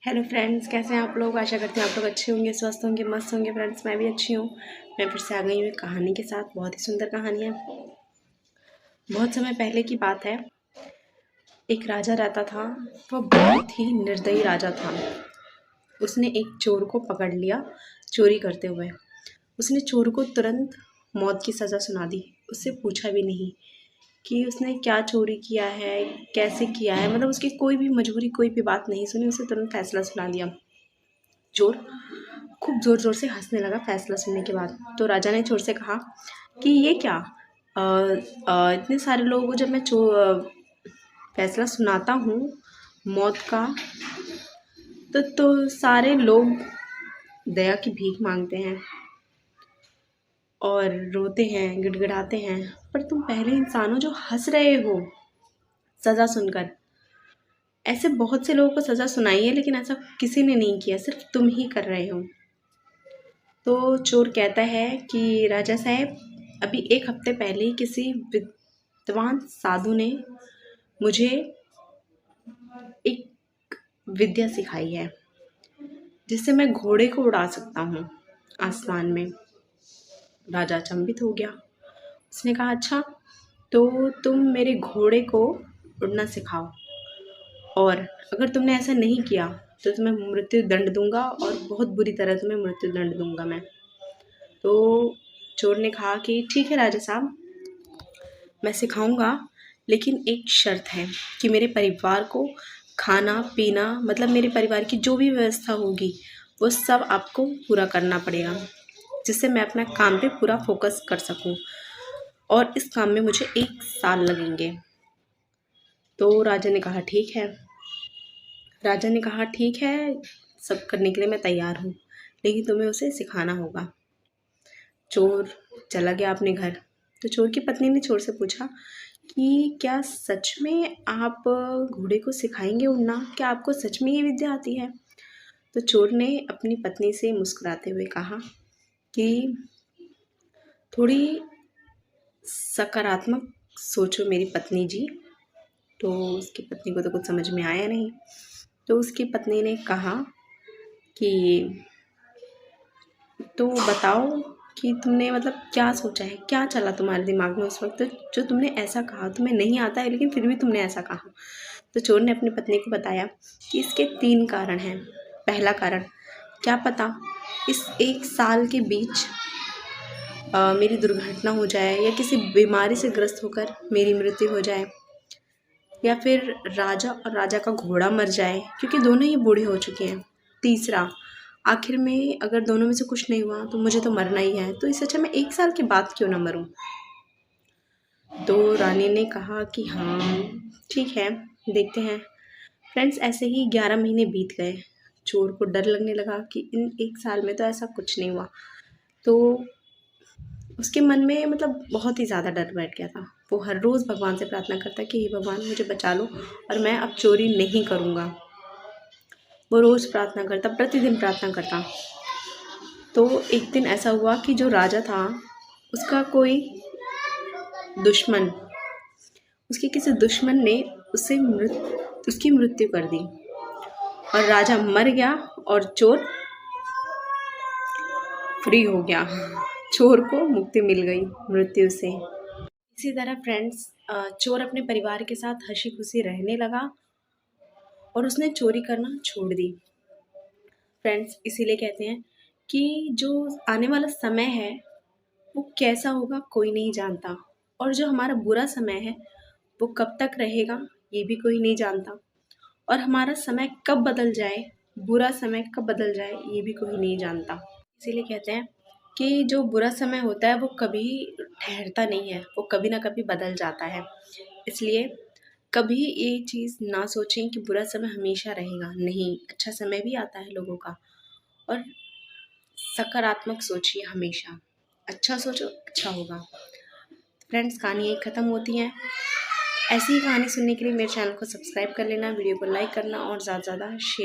Hello friends, कैसे हैं आप लोग। आशा करते हैं आप लोग अच्छे होंगे, स्वस्थ होंगे, मस्त होंगे। फ्रेंड्स, मैं भी अच्छी हूँ। मैं फिर से आ गई हूँ एक कहानी के साथ। बहुत ही सुंदर कहानी है। बहुत समय पहले की बात है। एक राजा रहता था। वह बहुत ही निर्दयी राजा था। उसने एक चोर को पकड़ लिया चोरी करते हुए। उसने चोर को तुरंत मौत की सज़ा सुना दी। उससे पूछा भी नहीं कि उसने क्या चोरी किया है, कैसे किया है। मतलब उसकी कोई भी मजबूरी, कोई भी बात नहीं सुनी। उसे तुरंत फैसला सुना दिया। चोर खूब ज़ोर ज़ोर से हंसने लगा फैसला सुनने के बाद। तो राजा ने चोर से कहा कि ये क्या, इतने सारे लोगों को जब मैं फैसला सुनाता हूँ मौत का, तो सारे लोग दया की भीख मांगते हैं और रोते हैं, गिड़गिड़ाते हैं। पर तुम पहले इंसान हो जो हंस रहे हो सज़ा सुनकर। ऐसे बहुत से लोगों को सज़ा सुनाई है, लेकिन ऐसा किसी ने नहीं किया, सिर्फ तुम ही कर रहे हो। तो चोर कहता है कि राजा साहब, अभी एक हफ्ते पहले ही किसी विद्वान साधु ने मुझे एक विद्या सिखाई है जिससे मैं घोड़े को उड़ा सकता हूँ आसमान में। राजा अचंभित हो गया। उसने कहा, अच्छा, तो तुम मेरे घोड़े को उड़ना सिखाओ, और अगर तुमने ऐसा नहीं किया तो तुम्हें मृत्यु दंड दूंगा, और बहुत बुरी तरह तुम्हें मृत्यु दंड दूंगा मैं। तो चोर ने कहा कि ठीक है राजा साहब, मैं सिखाऊंगा, लेकिन एक शर्त है कि मेरे परिवार को खाना पीना, मतलब मेरे परिवार की जो भी व्यवस्था होगी वो सब आपको पूरा करना पड़ेगा, जिससे मैं अपना काम पे पूरा फोकस कर सकूं, और इस काम में मुझे 1 साल लगेंगे। तो राजा ने कहा ठीक है। राजा ने कहा ठीक है, सब करने के लिए मैं तैयार हूँ, लेकिन तुम्हें उसे सिखाना होगा। चोर चला गया अपने घर। तो चोर की पत्नी ने चोर से पूछा कि क्या सच में आप घोड़े को सिखाएंगे उड़ना? क्या आपको सच में ये विद्या आती है? तो चोर ने अपनी पत्नी से मुस्कुराते हुए कहा कि थोड़ी सकारात्मक सोचो मेरी पत्नी जी। तो उसकी पत्नी को तो कुछ समझ में आया नहीं। तो उसकी पत्नी ने कहा कि तो बताओ कि तुमने मतलब क्या सोचा है, क्या चला तुम्हारे दिमाग में उस वक्त जो तुमने ऐसा कहा। तुम्हें नहीं आता है लेकिन फिर भी तुमने ऐसा कहा। तो चोर ने अपनी पत्नी को बताया कि इसके 3 कारण हैं। पहला कारण, क्या पता इस 1 साल के बीच मेरी दुर्घटना हो जाए, या किसी बीमारी से ग्रस्त होकर मेरी मृत्यु हो जाए, या फिर राजा और राजा का घोड़ा मर जाए, क्योंकि दोनों ही बूढ़े हो चुके हैं। तीसरा, आखिर में अगर दोनों में से कुछ नहीं हुआ तो मुझे तो मरना ही है, तो इससे अच्छा मैं 1 साल के बाद क्यों ना मरूं। तो रानी ने कहा कि हाँ ठीक है, देखते हैं। फ्रेंड्स, ऐसे ही 11 महीने बीत गए। चोर को डर लगने लगा कि इन 1 साल में तो ऐसा कुछ नहीं हुआ। तो उसके मन में मतलब बहुत ही ज़्यादा डर बैठ गया था। वो हर रोज़ भगवान से प्रार्थना करता कि हे भगवान, मुझे बचा लो और मैं अब चोरी नहीं करूँगा। वो रोज़ प्रार्थना करता, प्रतिदिन प्रार्थना करता। तो एक दिन ऐसा हुआ कि जो राजा था उसका कोई दुश्मन, उसके किसी दुश्मन ने उसकी मृत्यु कर दी, और राजा मर गया और चोर फ्री हो गया। चोर को मुक्ति मिल गई मृत्यु से। इसी तरह फ्रेंड्स, चोर अपने परिवार के साथ हंसी खुशी रहने लगा और उसने चोरी करना छोड़ दी। फ्रेंड्स, इसीलिए कहते हैं कि जो आने वाला समय है वो कैसा होगा कोई नहीं जानता, और जो हमारा बुरा समय है वो कब तक रहेगा ये भी कोई नहीं जानता, और हमारा समय कब बदल जाए, बुरा समय कब बदल जाए ये भी कोई नहीं जानता। इसीलिए कहते हैं कि जो बुरा समय होता है वो कभी ठहरता नहीं है, वो कभी ना कभी बदल जाता है। इसलिए कभी ये चीज़ ना सोचें कि बुरा समय हमेशा रहेगा। नहीं, अच्छा समय भी आता है लोगों का। और सकारात्मक सोचिए हमेशा, अच्छा सोचो अच्छा होगा। फ्रेंड्स, कहानी यही ख़त्म होती है। ऐसी ही कहानी सुनने के लिए मेरे चैनल को सब्सक्राइब कर लेना, वीडियो को लाइक करना और ज़्यादा से ज़्यादा शेयर